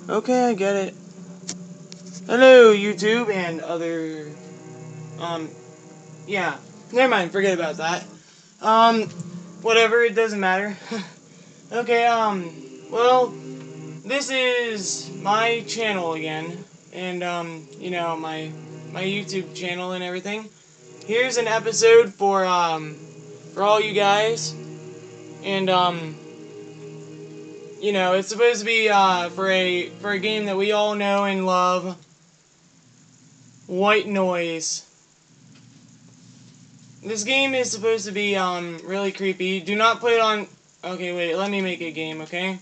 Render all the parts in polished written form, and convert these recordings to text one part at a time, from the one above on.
Okay, I get it. Hello, YouTube and other, yeah. Never mind, forget about that. Whatever, it doesn't matter. Okay, well, this is my channel again, and, my YouTube channel and everything. Here's an episode for all you guys, and, it's supposed to be, for a game that we all know and love, White Noise. This game is supposed to be, really creepy. Do not put it on... Okay, wait, let me make a game, okay?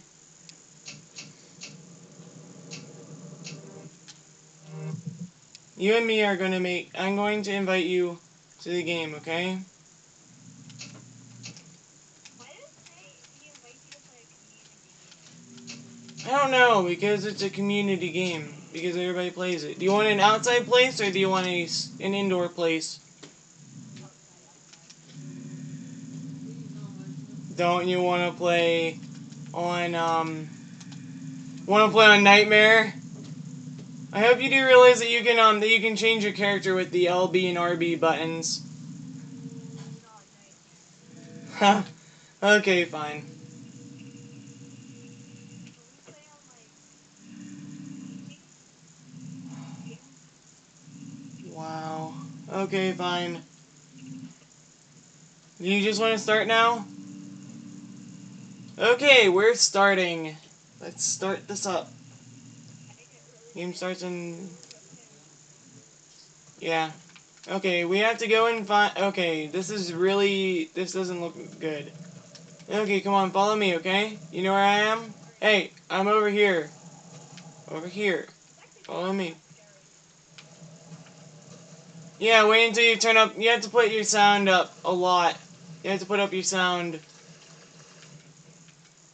You and me are gonna make... I'm going to invite you to the game, okay? I don't know, because it's a community game. Because everybody plays it. Do you want an outside place, or do you want an indoor place? Don't you want to play on, want to play on Nightmare? I hope you do realize that you can change your character with the LB and RB buttons. Huh. Okay, fine. Wow. Okay, fine. You just want to start now? Okay, we're starting. Let's start this up. Game starts in... Yeah. Okay, we have to go and find... Okay, this doesn't look good. Okay, come on, follow me, okay? You know where I am? Hey, I'm over here. Over here. Follow me. Yeah, wait until you turn up... You have to put your sound up a lot. You have to put up your sound.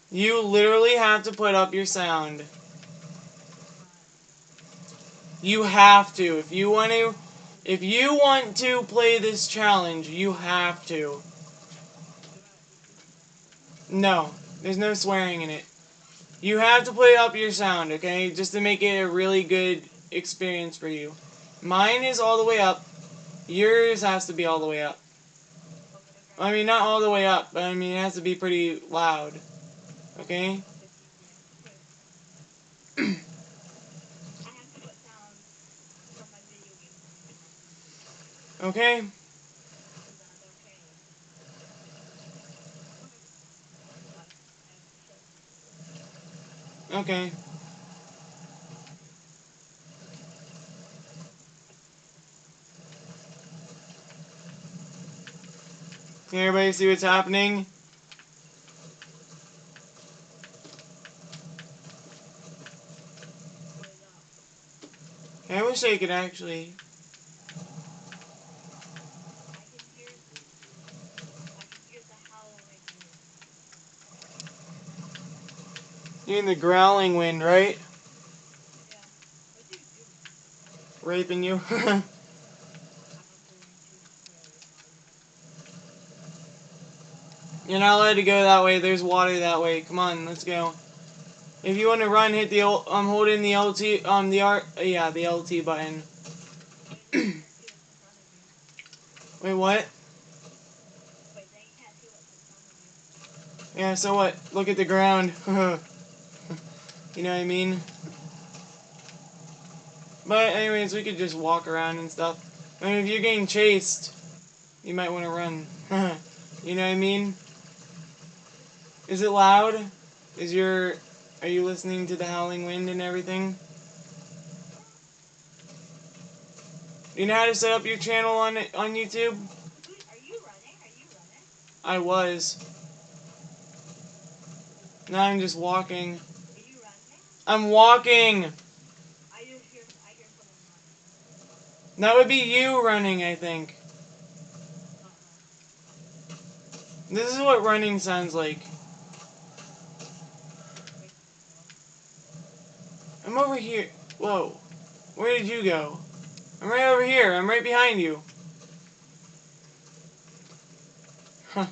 You literally have to put up your sound. You have to. If you want to play this challenge, you have to. No, there's no swearing in it. You have to play up your sound, okay? Just to make it a really good experience for you. Mine is all the way up. Yours has to be all the way up. I mean, not all the way up, but I mean, it has to be pretty loud. Okay? Okay? Okay. Can everybody see what's happening? I wish I could actually... You're in the growling wind, right? Raping you. You're not allowed to go that way. There's water that way. Come on, let's go. If you want to run, hit the I'm holding the LT the LT button. Wait, what? Yeah, so what? Look at the ground. You know what I mean? But anyways, we could just walk around and stuff. I mean, if you're getting chased, you might want to run. You know what I mean? Is it loud? Are you listening to the howling wind and everything? Do you know how to set up your channel on YouTube? I was. Now I'm just walking. I'm walking! That would be you running, I think. This is what running sounds like. I'm over here. Whoa. Where did you go? I'm right over here. I'm right behind you. Huh.